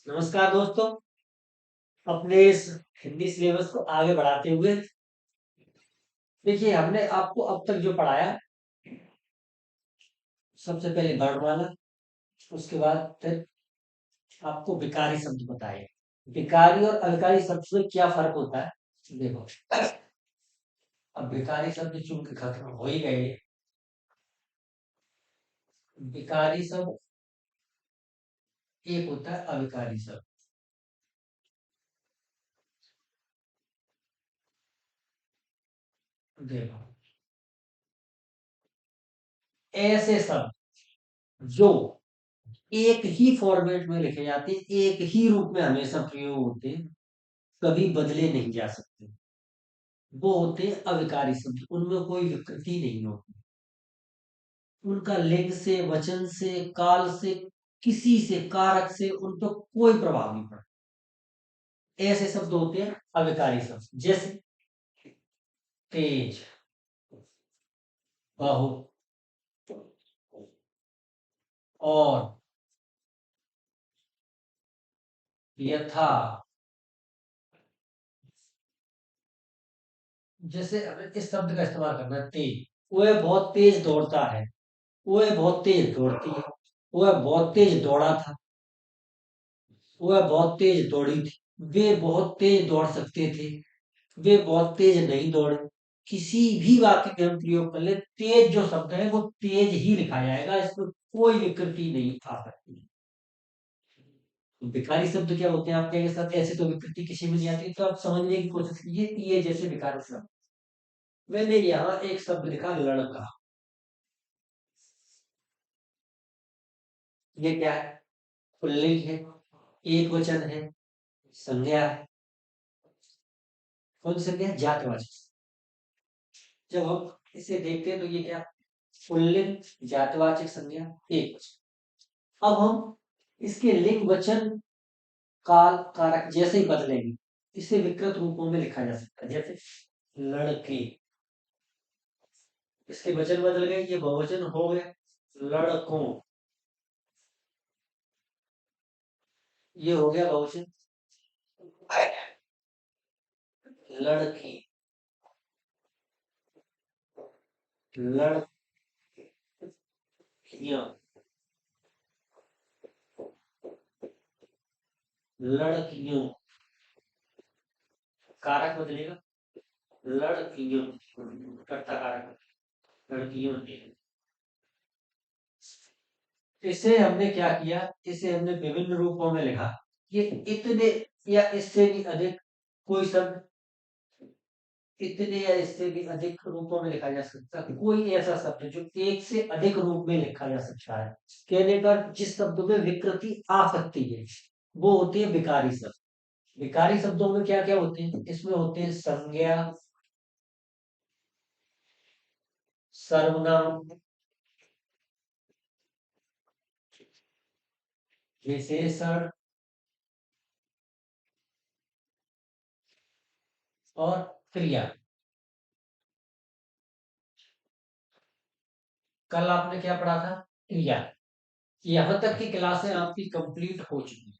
नमस्कार दोस्तों। अपने इस हिंदी सिलेबस को आगे बढ़ाते हुए देखिए हमने आपको अब तक जो पढ़ाया, सबसे पहले वर्णमाला, उसके बाद फिर आपको विकारी शब्द बताए। विकारी और अविकारी शब्द में क्या फर्क होता है देखो। अब विकारी शब्द चूंकि खत्म हो ही गए, विकारी शब्द एक होता है अविकारी शब्द। देखो, ऐसे शब्द जो एक ही फॉर्मेट में लिखे जाते हैं, एक ही रूप में हमेशा प्रयोग होते हैं, कभी बदले नहीं जा सकते, वो होते हैं अविकारी शब्द। उनमें कोई विकृति नहीं होती, उनका लिंग से, वचन से, काल से, किसी से, कारक से उन पर कोई प्रभाव नहीं पड़ता। ऐसे शब्द होते हैं अविकारी शब्द, जैसे तेज, बहु, और, यथा। जैसे हमें इस शब्द का इस्तेमाल करना है, तेज। वह बहुत तेज दौड़ता है, वह बहुत तेज दौड़ती है, वह बहुत तेज दौड़ा था, वह बहुत तेज दौड़ी थी, वे बहुत तेज दौड़ सकते थे, वे बहुत तेज नहीं दौड़े। किसी भी वाक्य में हम प्रयोग कर ले, तेज जो शब्द है वो तेज ही लिखा जाएगा, इसमें कोई विकृति नहीं आ सकती। विकारी शब्द क्या होते हैं आपके साथ? ऐसे तो विकृति किसी में नहीं आती, तो आप समझने की कोशिश कीजिए कि ये जैसे विकारी शब्द। मैंने यहाँ एक शब्द लिखा, लड़का। ये क्या है? पुल्लिंग है, एक वचन है, संज्ञा है। कौन सी संज्ञा है? जातवाचक। जब हम इसे देखते हैं तो ये क्या? पुल्लिंग, जातवाचक संज्ञा, एक वचन। अब हम इसके लिंग, वचन, काल, कारक जैसे ही बदलेंगे, इसे विकृत रूपों में लिखा जा सकता है। जैसे लड़के, इसके वचन बदल गए, ये बहुवचन हो गए, लड़कों। ये हो गया बहुवचन। लड़की, लड़कियां, लड़कियों। कारक बदलेगा, लड़कियों, कर्ता कारक, लड़कियों ने। इसे हमने क्या किया? इसे हमने विभिन्न रूपों में लिखा। ये इतने या इससे भी अधिक कोई शब्द, इतने या इससे भी अधिक रूपों में लिखा जा सकता है। कोई ऐसा शब्द जो एक से अधिक रूप में लिखा जा सकता है, कहने पर जिस शब्द में विकृति आ सकती है, वो होते हैं विकारी शब्द। विकारी शब्दों में क्या क्या होते हैं? इसमें होते हैं संज्ञा, सर्वनाम, विशेषण और क्रिया। कल आपने क्या पढ़ा था? क्रिया। यहां तक की क्लासें आपकी कंप्लीट हो चुकी है।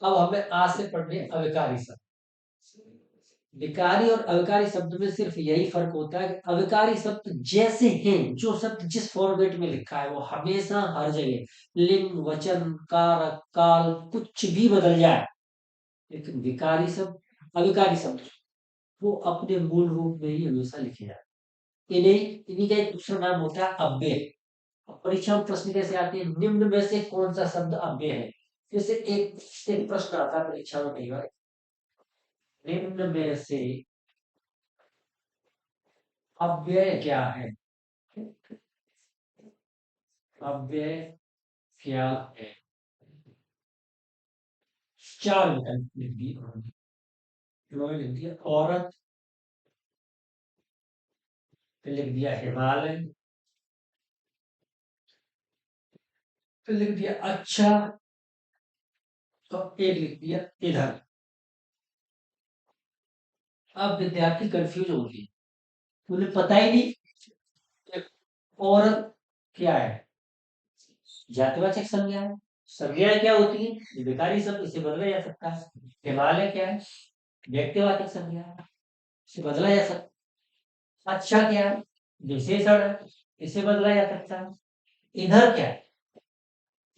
अब हमें आज से पढ़ने अविकारी शब्द। विकारी और अविकारी शब्द में सिर्फ यही फर्क होता है कि अविकारी शब्द जैसे हैं, जो शब्द जिस फॉर्मेट में लिखा है वो हमेशा हर जगह लिंग, वचन, कारक, काल कुछ भी बदल जाए, लेकिन विकारी शब्द, अविकारी शब्द वो अपने मूल रूप में ही हमेशा लिखे जाते हैं। इन्हीं का एक दूसरा नाम होता है अव्यय। अब परीक्षा में प्रश्न कैसे आते हैं? निम्न में से कौन सा शब्द अव्यय है? जैसे एक प्रश्न आता है परीक्षा में कई बार, निम्न में से अव्यय क्या है? अव्यय क्या है? चार विकल्प लिख दिए उन्होंने। उन्होंने लिख दिया औरत, फिर लिख दिया हिमालय, फिर लिख दिया अच्छा, तो एक लिख दिया इधर। अब विद्यार्थी कंफ्यूज हो गए, उन्हें पता ही नहीं कि औरत क्या है। जातिवाचक संज्ञा है, संज्ञा क्या होती है? विकारी शब्द, इसे बदला जा सकता है। हिमालय क्या है? व्यक्तिवाचक संज्ञा है, इसे बदला जा सकता है। अच्छा क्या है? विशेषण है, इसे बदला जा सकता है। इधर क्या है?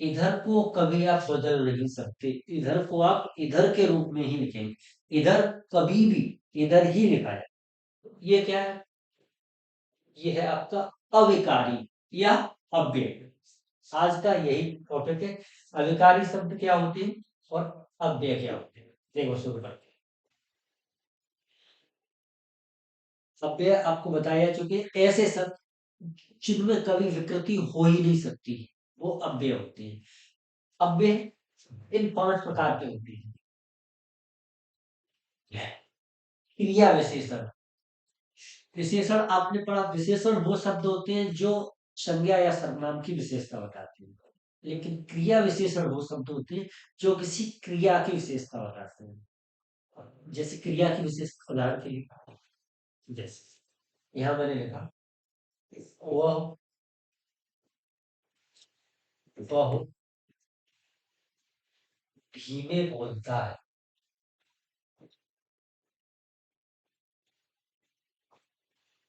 इधर को कभी आप बदल नहीं सकते, इधर को आप इधर के रूप में ही लिखेंगे। इधर कभी भी इधर ही लिखा है। ये क्या है? ये है आपका अविकारी या अव्यय। आज का यही टॉपिक है। अविकारी शब्द क्या होते हैं और अव्यय क्या होते हैं, देखो शुरू करते हैं। अव्यय आपको बताया जा चुके हैं, ऐसे शब्द जिनमें कभी विकृति हो ही नहीं सकती, वो अव्यय होते हैं। अव्यय इन 5 प्रकार के होते हैं। क्रिया विशेषण। विशेषण आपने पढ़ा, विशेषण वो शब्द होते हैं जो संज्ञा या सर्वनाम की विशेषता बताते हैं। लेकिन क्रिया विशेषण वो शब्द होते हैं जो किसी क्रिया की विशेषता बताते हैं। जैसे क्रिया की विशेषता, उदाहरण के लिए जैसे यहाँ मैंने लिखा, वह वह धीमे बोलता है।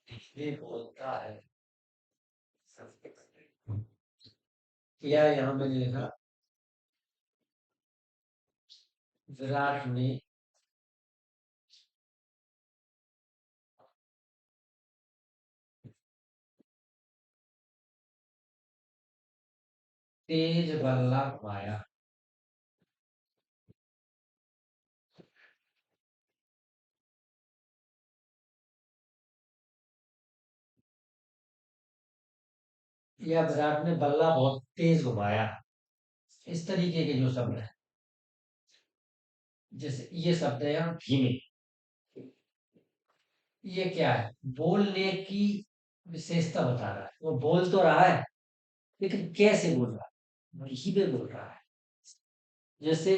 धीमे बोलता है। या यहाँ मैंने लिखा, विराट ने तेज बल्ला घुमाया। या विराट ने बल्ला बहुत तेज घुमाया। इस तरीके के जो शब्द है, जैसे ये शब्द है यहाँ धीमे। ये क्या है? बोलने की विशेषता बता रहा है। वो बोल तो रहा है, लेकिन कैसे बोल रहा है? धीमे बोल रहा है। जैसे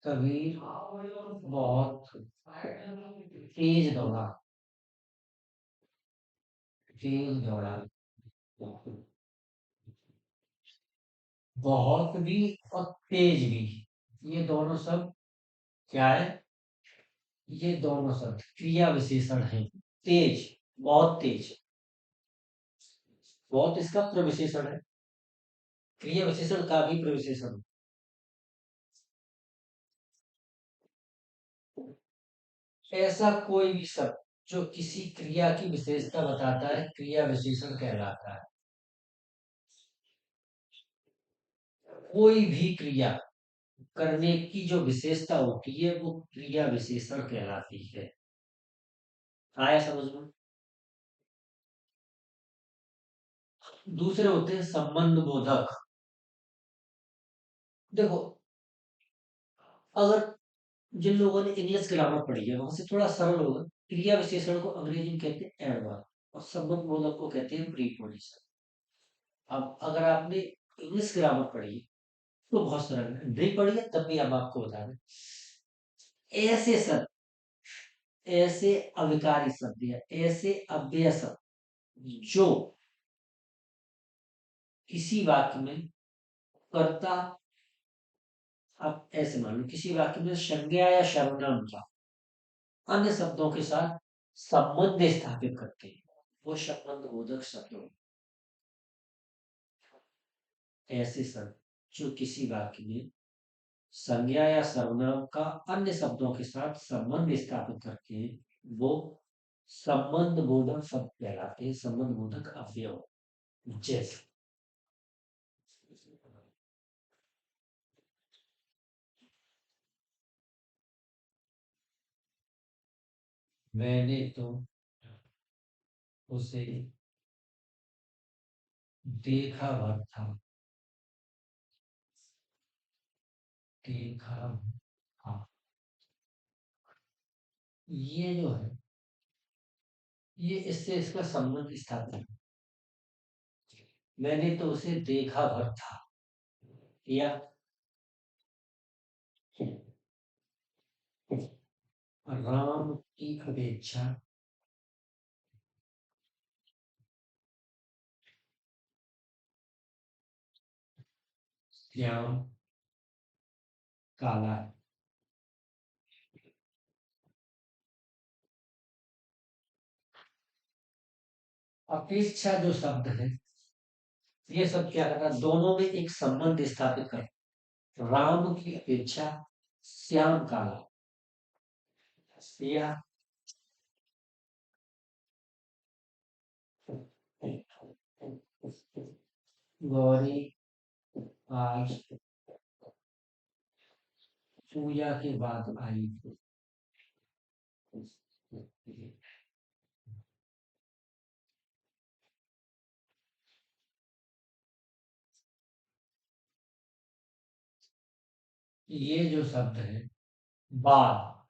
कबीर बहुत तेज दौड़ा। तेज दौड़ा। बहुत भी और तेज भी, ये दोनों शब्द क्या है? ये दोनों शब्द क्रिया विशेषण है। तेज, बहुत तेज। बहुत इसका प्रविशेषण है। क्रिया विशेषण का भी प्रविशेषण। ऐसा कोई भी शब्द जो किसी क्रिया की विशेषता बताता है, क्रिया विशेषण कहलाता है। कोई भी क्रिया करने की जो विशेषता होती है, वो क्रिया विशेषण कहलाती है। आया समझ में? दूसरे होते हैं संबंध बोधक। देखो, अगर जिन लोगों ने इंग्लिश ग्रामर पढ़ी है, वहां से थोड़ा सरल होगा। क्रिया विशेषण को अंग्रेजी में कहते हैं एडवर्ब, और संबंध बोधक को कहते हैं प्रीपोजिशन। अब अगर आपने इंग्लिश ग्रामर पढ़ी है, तो बहुत सरल है। नहीं पढ़ी है तब भी हम आपको बता दें। ऐसे शब्द, ऐसे अविकारी शब्द या ऐसे अव्यय शब्द जो किसी वाक्य में कर्ता, आप ऐसे मान लो किसी वाक्य में संज्ञा या सर्वनाम का अन्य शब्दों के साथ संबंध स्थापित करते हैं, वो संबंध बोधक शब्द होते हैं। ऐसे शब्द जो किसी वाक्य में संज्ञा या सर्वनाम का अन्य शब्दों के साथ संबंध स्थापित करते हैं, वो संबंध बोधक शब्द कहलाते हैं, संबंध बोधक अवयव। जैसे मैंने तो उसे देखा भर था। देखा, हाँ, ये जो है, ये इससे इसका संबंध स्थापित है। मैंने तो उसे देखा भर था। या राम की अपेक्षा श्याम काला है। अपेक्षा जो शब्द है, ये सब क्या कर रहा है, दोनों में एक संबंध स्थापित कर, राम की अपेक्षा श्याम काला, या गौरी आज पूजा के बाद आई। ये जो शब्द है बाद,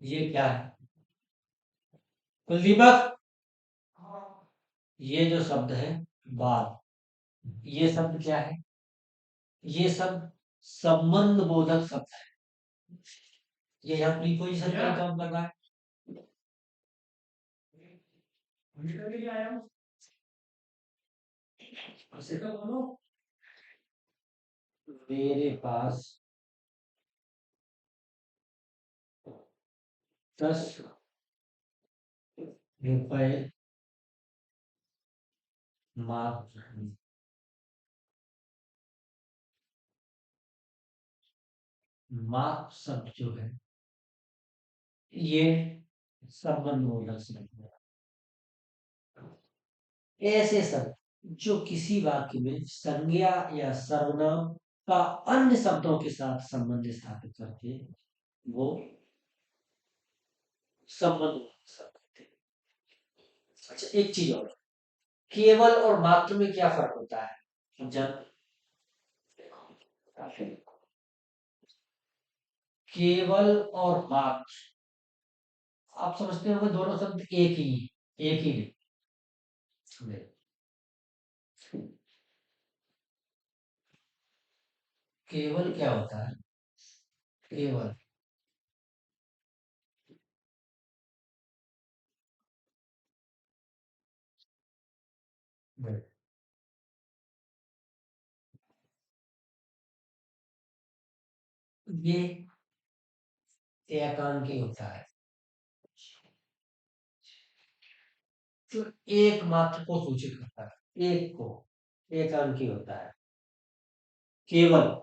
ये क्या है कुलदीपक, ये जो शब्द है बाद, ये शब्द क्या है, ये शब्द संबंध बोधक शब्द है। ये यहाँ प्रीपोजिशन का काम कर रहा है। ऐसे तो बोलो, मेरे पास 10 रुपए मात्र हैं। मात्र शब्द जो है, ये संबंध बोधक शब्द है। ऐसे शब्द जो किसी वाक्य में संज्ञा या सर्वनाम का अन्य शब्दों के साथ संबंध स्थापित करते हैं, वो संबंध बोधक शब्द होते हैं। अच्छा, एक चीज और, केवल और मात्र में क्या फर्क होता है, जब केवल और मात्र, आप समझते होंगे दोनों शब्द एक ही, एक ही नहीं। केवल क्या होता है, केवल ये एकांकी होता है, जो एक मात्र को सूचित करता है, एक को एकांकी होता है। केवल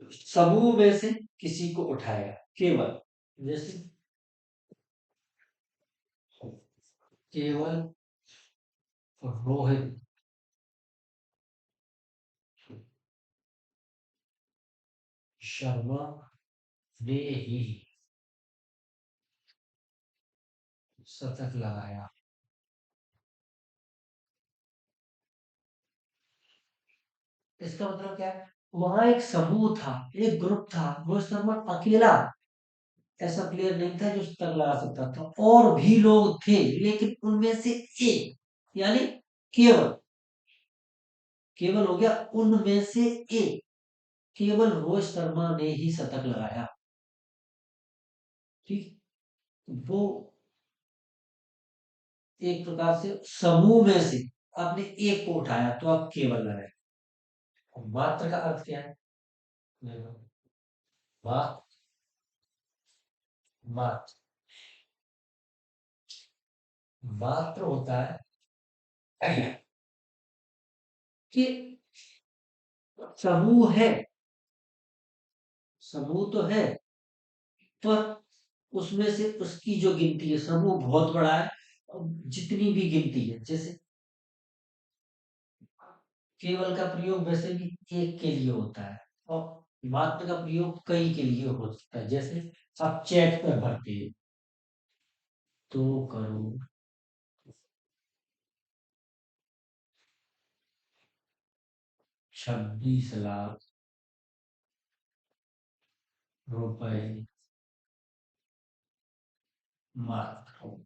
समूह में से किसी को उठाएगा, केवल, जैसे केवल रोहित शर्मा ने ही शतक लगाया। इसका मतलब क्या है, वहां एक समूह था, एक ग्रुप था, रोहित शर्मा अकेला ऐसा प्लेयर नहीं था जो शतक लगा सकता था, और भी लोग थे, लेकिन उनमें से एक, यानी केवल, केवल हो गया उनमें से एक, केवल रोहित शर्मा ने ही शतक लगाया। ठीक, वो एक प्रकार से समूह में से आपने एक को उठाया तो आप केवल लगाए। मात्र का अर्थ क्या है, देखो, मात्र, मात्र, मात्र होता है कि समूह है, समूह तो है, पर उसमें से उसकी जो गिनती है, समूह बहुत बड़ा है, जितनी भी गिनती है, जैसे केवल का प्रयोग वैसे भी एक के लिए होता है, और मात्र का प्रयोग कई के लिए हो सकता है। जैसे आप चेक पर भरते हैं, 2 करोड़ 26 लाख रुपए मात्र,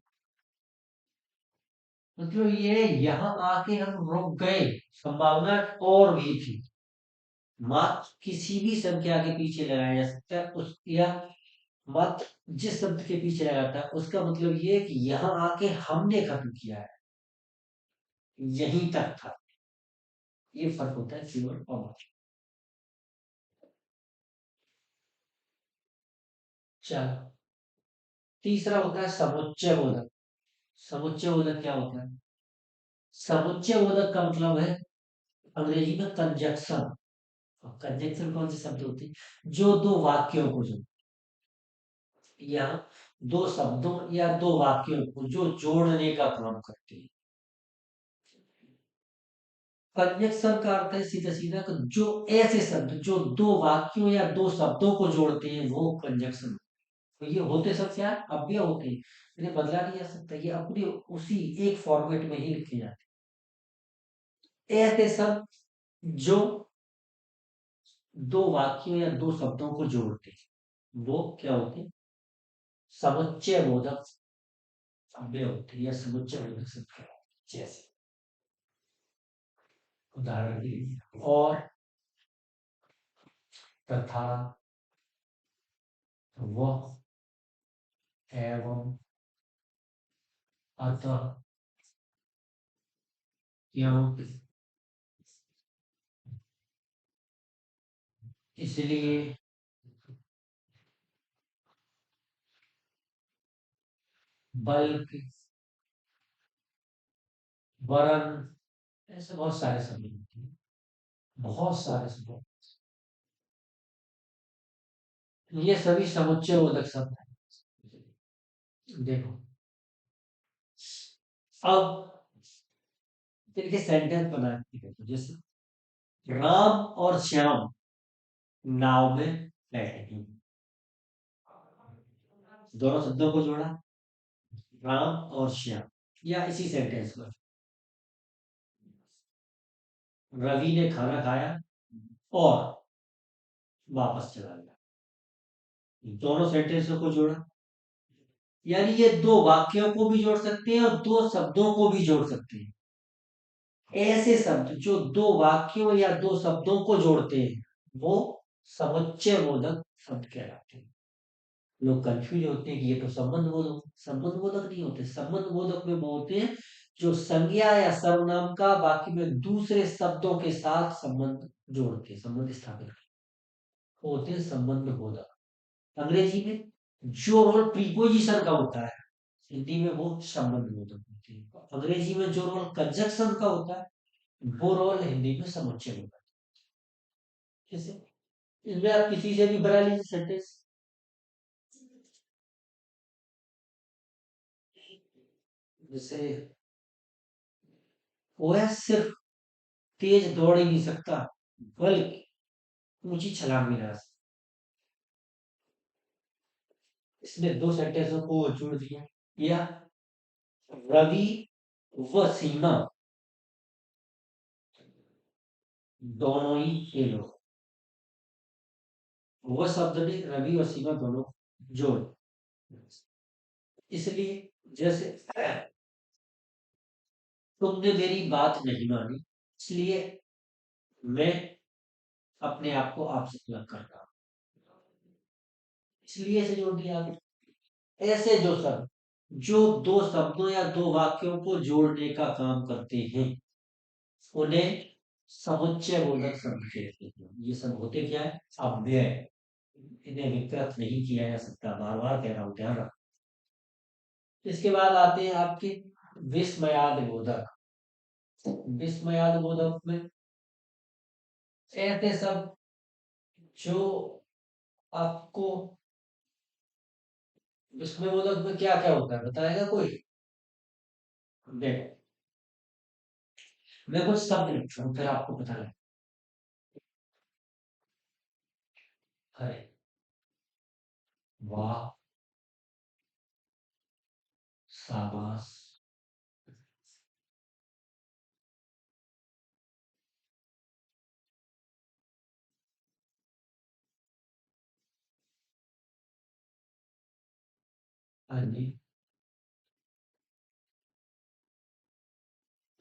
मतलब ये यहाँ आके हम रुक गए, संभावना और भी थी, मात्र किसी भी संख्या के पीछे लगाया जा सकता है उस, या मात्र जिस शब्द के पीछे लगाता है उसका मतलब ये है कि यहाँ आके हमने खत्म किया है, यहीं तक था। ये फर्क होता है केवल और मात्र। चलो, तीसरा होता है समुच्चय बोधक। समुच्चय बोधक क्या होता है? समुच्चय बोधक का मतलब है अंग्रेजी में कंजक्शन। कंजक्शन कौन से शब्द होते हैं? जो दो वाक्यों को जो, या दो शब्दों या दो वाक्यों को जो जोड़ने का काम करते हैं। कंजक्शन का अर्थ है सीधा सीधा कि जो ऐसे शब्द जो दो वाक्यों या दो शब्दों को जोड़ते हैं वो कंजक्शन। तो ये होते सब क्या है? अव्यय होते हैं, इन्हें बदला नहीं जा सकता, ये अपने उसी एक फॉर्मेट में ही लिखे जाते हैं। ऐसे शब्द जो दो वाक्यों या दो शब्दों को जोड़ते हैं वो क्या होते हैं? समुच्चय बोधक अव्यय होते हैं या समुच्चय बोधक शब्द कहलाते हैं। जैसे उदाहरण के लिए, और, तथा, वह, एवं, अतः, क्योंकि, इसलिए, बल्कि, वरन, ऐसे बहुत सारे शब्द होते हैं, बहुत सारे शब्द। ये सभी समुच्चय बोधक शब्द हैं। देखो, अब इनके सेंटेंस बना के देखो। जैसे राम और श्याम नाव में बैठे हैं, दोनों शब्दों को जोड़ा, राम और श्याम। या इसी सेंटेंस में रवि ने खाना खाया और वापस चला गया, दोनों सेंटेंसों को जोड़ा। यानी ये दो वाक्यों को भी जोड़ सकते हैं और दो शब्दों को भी जोड़ सकते हैं। ऐसे शब्द जो दो वाक्यों या दो शब्दों को जोड़ते हैं वो समुच्चय बोधक शब्द कहलाते हैं। लोग कंफ्यूज होते हैं कि ये तो संबंध बोधक नहीं होते। संबंध बोधक में वो होते हैं जो संज्ञा या सर्वनाम का बाकी में दूसरे शब्दों के साथ संबंध जोड़ते हैं, संबंध स्थापित करते हैं, वो होते हैं संबंध बोधक। अंग्रेजी में जो रोल प्रीपोजिशन का होता है, हिंदी में वो संबंध बोधक होते हैं। अंग्रेजी में जो रोल कंजक्शन का होता है वो रोल हिंदी में समुच्चय बोधक। जैसे इसमें आप किसी से भी बना लीजिए सेंटेंस। जैसे वह सिर्फ तेज दौड़ ही नहीं सकता बल्कि ऊंची छलांग भी लगा सकता। इसने दो सेंटेंसों को जोड़ दिया। या रवि व सीमा दोनों ही खेल हो, वो शब्द ने रवि और सीमा दोनों जोड़। इसलिए जैसे तुमने मेरी बात नहीं मानी इसलिए मैं अपने आप को आपसे अलग करता हूं, इसलिए से जोड़ दिया आपने। ऐसे जो शब्द जो दो शब्दों या दो वाक्यों को जोड़ने का काम करते हैं उन्हें समुच्चय बोधक शब्द कहते हैं। ये सब होते क्या है? अव्यय। इन्हें विकृत नहीं किया जा सकता, बार बार कह रहा हूं, ध्यान रखो। इसके बाद आते हैं आपके विस्मयाद बोधक। विस्मयाद बोधक में ऐसे सब जो आपको, विस्मय बोधक में क्या क्या होता है बताएगा कोई? देखो, मैं कुछ शब्द लिखता हूँ फिर आपको पता लगे। अरे, वाह, शाबाश, हाँ जी,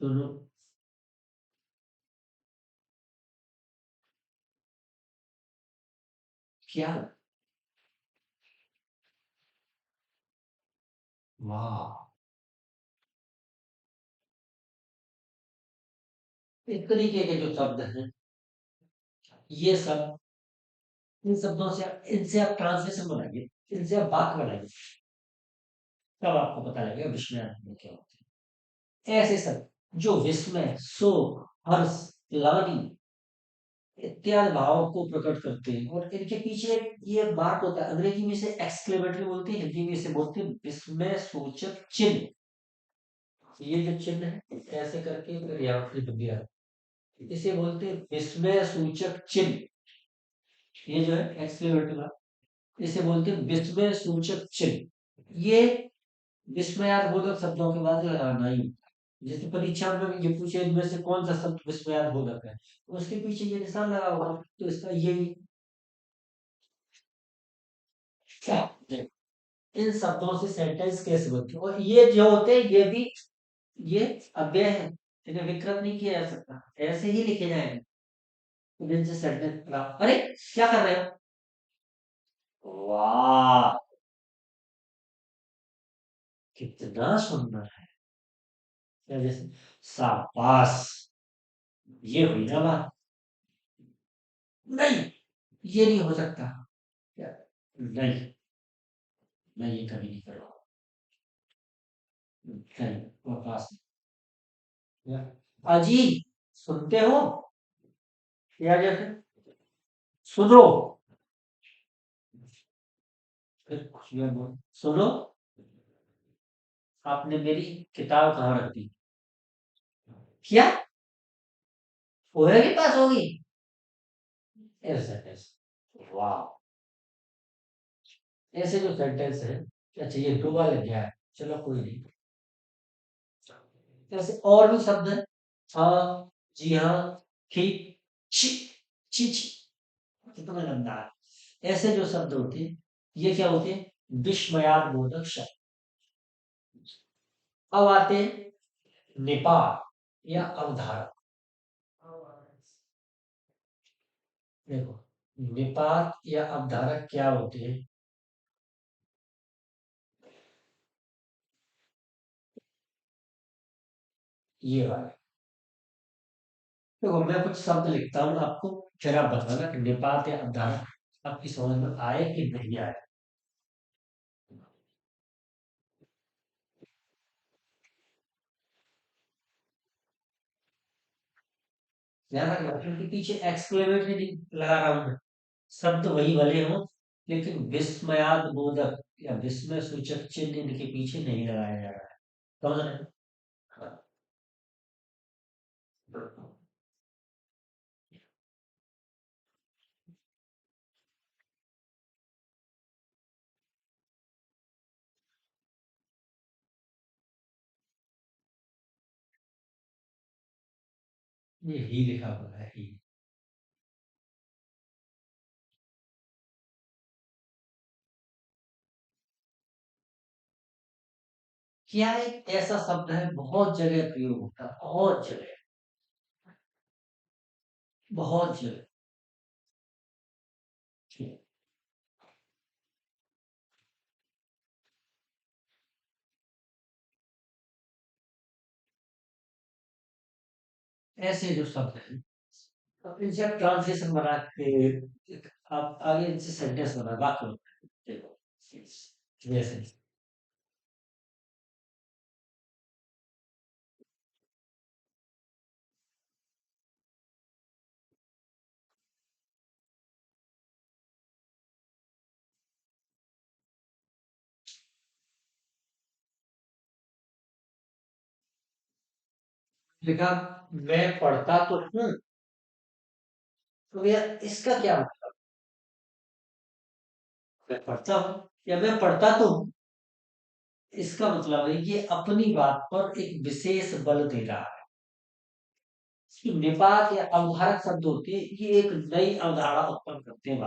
सुनो, क्या? वाह! इस तरीके के जो शब्द हैं, ये सब इन शब्दों से इनसे आप ट्रांसलेशन बनाइए, इनसे आप वाक्य बनाइए, तब आपको पता लगेगा विस्मयादिबोधक क्या होते हैं। ऐसे शब्द जो विस्मय, शोक, हर्ष, ग्लानि इत्यादि भावों को प्रकट करते हैं और इनके पीछे ये मार्क होता है। अंग्रेजी में इसे एक्सक्लेमेटरी बोलते हैं, हिंदी में इसे बोलते हैं विस्मय सूचक चिन्ह। ये जो चिन्ह है ऐसे करके फिर यहाँ पे दिया है। इसे बोलते हैं विस्मय सूचक चिन्ह। ये जो है एक्सक्लेमेटरी मार्क, इसे बोलते हैं विस्मय सूचक चिन्ह। ये विस्मयार्थ शब्दों के बाद लगाना ही होता है। जैसे परीक्षा में ये पूछे इनमें से कौन सा शब्द विस्मयार्थ है, तो उसके पीछे ये निशान लगा हुआ है, तो इसका यही क्या, इन शब्दों से सेंटेंस कैसे बनते हैं। और ये जो होते हैं ये भी, ये अव्यय है, इन्हें विकृत नहीं किया जा सकता, ऐसे ही लिखे जाएंगे। तो इनसे सेंटेंस बना, अरे क्या कर रहे हो, वाह कितना सुंदर है। या जैसे शाबाश, ये हुई ना बात। नहीं, ये नहीं हो सकता। क्या? नहीं, मैं ये कभी नहीं करूँगा। नहीं, बकवास नहीं। अजी, सुनते हो? या जैसे सुनो, फिर कुछ भी बोल, सुनो, आपने मेरी किताब कहाँ रख दी? क्या? पोहे के पास होगी? ऐसे ऐसे, वाह! ऐसे जो सेंटेंस है, अच्छा ये दो बार लग गया है, चलो कोई नहीं। ऐसे और भी शब्द है, हाँ, जी हाँ, ठीक, छी, छी छी, कितना गंदा है। ऐसे जो शब्द होते हैं, ये क्या होते हैं, विस्मयादिबोधक शब्द। अब आते हैं निपात या अवधारक। देखो, निपात या अवधारक क्या होते हैं, ये वाले। देखो मैं कुछ शब्द लिखता हूँ आपको, फिर आप बताना कि निपात या अवधारक आपकी समझ में आए कि नहीं आए। ध्यान रखना क्योंकि पीछे एक्सक्लेमेटरी नहीं लगा रहा हूं मैं। शब्द वही भले हों, लेकिन विस्मयाद बोधक या विस्मय सूचक चिन्ह इनके पीछे नहीं लगाया जा रहा है। समझ रहे हैं? हाँ, ये ही लिखा हुआ है ही। क्या एक ऐसा शब्द है बहुत जगह प्रयोग होता है, बहुत जगह, बहुत जगह। ऐसे जो शब्द है, अब इनसे आप ट्रांसलेशन बना के आप आगे इनसे सेंटेंस बना, वाक्य बना। देखो जैसे लिखा, मैं पढ़ता तो हूँ, तो भैया इसका क्या मतलब, मैं पढ़ता हूँ या मैं पढ़ता तो हूँ, इसका मतलब है ये अपनी बात पर एक विशेष बल दे रहा है। इसकी निपात या अवधारक शब्द होते हैं, ये एक नई अवधारणा उत्पन्न करते हैं,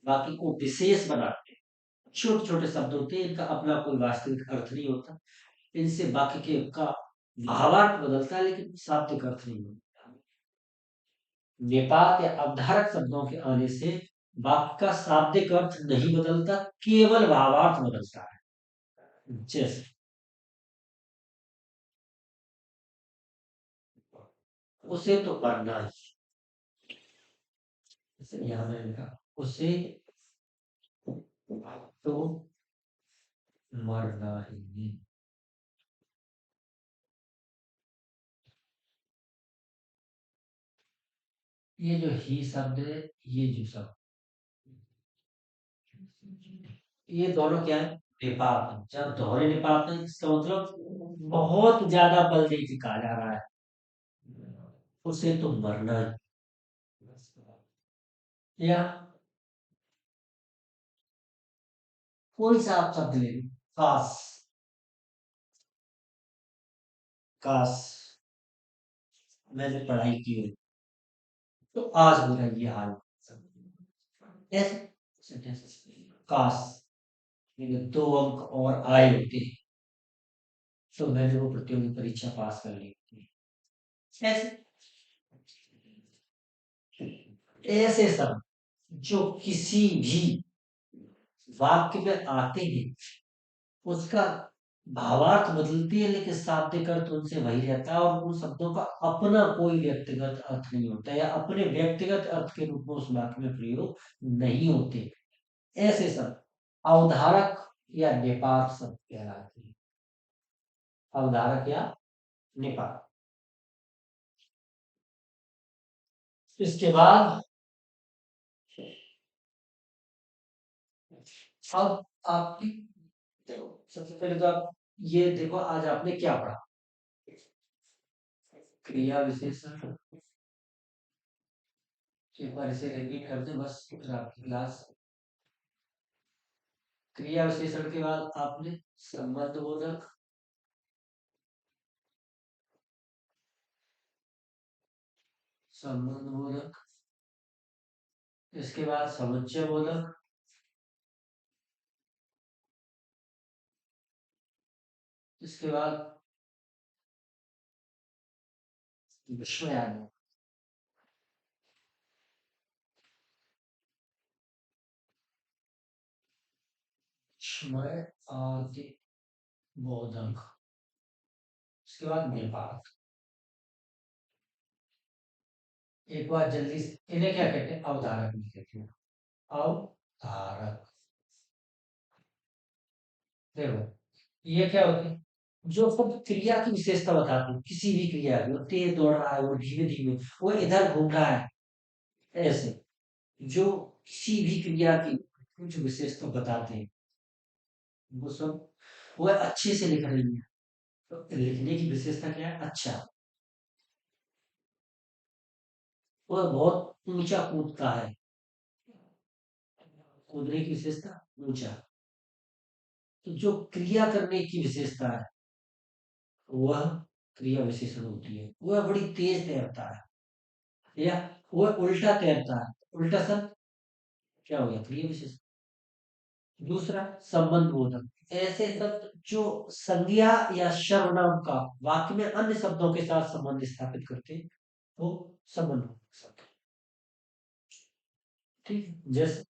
बाकी को विशेष बनाते हैं। छोटे छोटे शब्द होते हैं, इनका अपना कोई वास्तविक अर्थ नहीं होता, इनसे वाक्य के का भावार्थ बदलता है लेकिन शाब्दिक अर्थ नहीं होता। निपात या अवधारक शब्दों के आने से वाक्य का शाब्दिक अर्थ नहीं बदलता, केवल भावार्थ बदलता है। जैसे उसे तो मरना ही, जैसे यहाँ मैंने लिखा, उसे तो मरना ही। ये जो ही शब्द है, ये जो शब्द, ये दोनों क्या है? निपात है। जब दोहरे निपात है, इसका मतलब बहुत ज्यादा बल दे के कहा जा रहा है, उसे तो मरना ही। या कोई सा आप शब्द ले लो, काश, काश मैंने पढ़ाई की हो तो आज मेरा ये हाल। ऐसे sentence, काश मेरे 2 अंक और आए होते तो मैंने वो प्रतियोगी परीक्षा पास कर ली होती। ऐसे ऐसे शब्द जो किसी भी वाक्य में आते हैं, उसका भावार्थ बदलती है लेकिन शाब्दिक अर्थ उनसे वही रहता है, और उन शब्दों का अपना कोई व्यक्तिगत अर्थ नहीं होता, या अपने व्यक्तिगत अर्थ के रूप में उस वाक्य में प्रयोग नहीं होते। ऐसे शब्द अवधारक या निपात शब्द कहलाते हैं। अवधारक या निपात। इसके बाद अब आपकी, देखो सबसे पहले तो आप ये देखो, आज आपने क्या पढ़ा? क्रिया विशेषण। एक बार इसे रिपीट कर दे बस, फिर आपकी क्लास। क्रिया विशेषण के बाद आपने संबंध बोधक, संबंध बोधक, इसके बाद समुच्चय बोधक, इसके बाद विस्मयादिबोधक। विस्मय आदि बोधक, इसके बाद निपात। एक बार जल्दी से, इन्हें क्या कहते हैं? अवधारक भी कहते हैं। अवधारक, देखो ये क्या होते हैं? जो सब क्रिया की विशेषता बताते हैं, किसी भी क्रिया की, वो तेज दौड़ रहा है, वो धीमे धीमे, वो इधर घूम रहा है, ऐसे जो किसी भी क्रिया की कुछ विशेषता बताते हैं, वो सब, वो अच्छे से लिख रही है। तो लिखने की विशेषता क्या है? अच्छा, वो बहुत ऊंचा कूदता है, कूदने की विशेषता ऊंचा। तो जो क्रिया करने की विशेषता है, वह क्रिया विशेषण होती है। वह बड़ी तेज तैरता है, या वह उल्टा तैरता है। उल्टा सब क्या हो गया? क्रिया विशेषण। दूसरा संबंध बोधक, ऐसे शब्द जो संज्ञा या सर्वनाम का वाक्य में अन्य शब्दों के साथ संबंध स्थापित करते हैं, वो संबंध बोधक शब्द। ठीक है? जैसे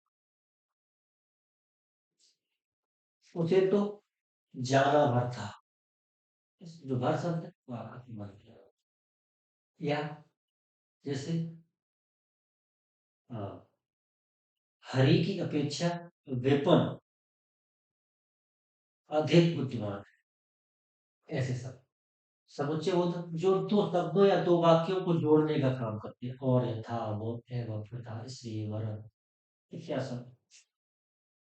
उसे तो जाना भर था, जो भर शब्द है वो आपका संबंध है। या जैसे हाँ, हरि की अपेक्षा विपन अधिक बुद्धिमान है। ऐसे शब्द समुच्चय बोधक जो दो शब्दों या दो वाक्यों को जोड़ने का काम करते हैं, और यथा वो एवं प्रथा इसलिए वरन इत्यादि शब्द।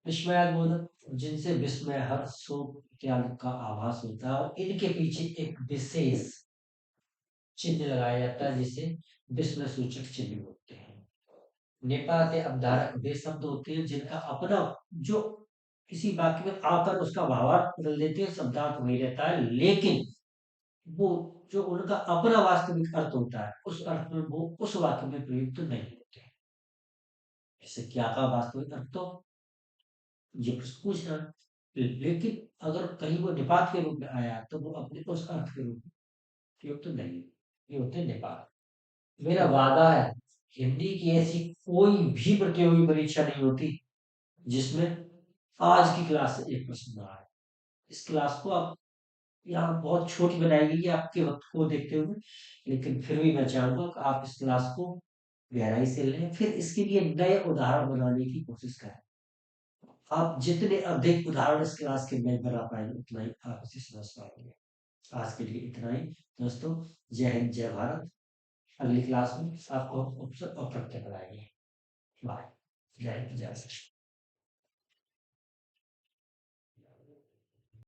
विस्मयादिबोधक जिनसे विस्मय, हर्ष, शोक इत्यादि का आभास होता है, और इनके पीछे एक विशेष चिन्ह लगाया जाता है, जिसे विस्मय सूचक चिन्ह बोलते हैं। निपात या अवधारक वे शब्द होते हैं जिनका अपना, जो किसी वाक्य में आकर उसका भावार्थ बदल देते हैं, शब्दार्थ वही रहता है, लेकिन वो जो उनका अपना वास्तविक अर्थ होता है, उस अर्थ में वो उस वाक्य में प्रयुक्त नहीं होते। जैसे क्या का वास्तविक अर्थ तो ये प्रश्न पूछ रहा है, लेकिन अगर कहीं वो निपात के रूप में आया तो वो अपने उस अर्थ के रूप में प्रयुक्त नहीं है। ये होते हैं निपात। मेरा वादा है हिंदी की ऐसी कोई भी प्रतियोगी परीक्षा नहीं होती जिसमें आज की क्लास से एक प्रश्न ना आए। इस क्लास को आप यहाँ बहुत छोटी बनाई गई है आपके वक्त को देखते हुए, लेकिन फिर भी मैं चाहूंगा कि आप इस क्लास को गहराई से लें, फिर इसके लिए नए उदाहरण बनाने की कोशिश करें। आप जितने अधिक उदाहरण इस क्लास के में बना पाएंगे उतना ही आप इसे समझ पाएंगे। आज के लिए इतना ही दोस्तों। जय हिंद, जय भारत। अगली क्लास में आपको अवसर और प्रत्यय कराएंगे। बाय। जय हिंद, जय भारत।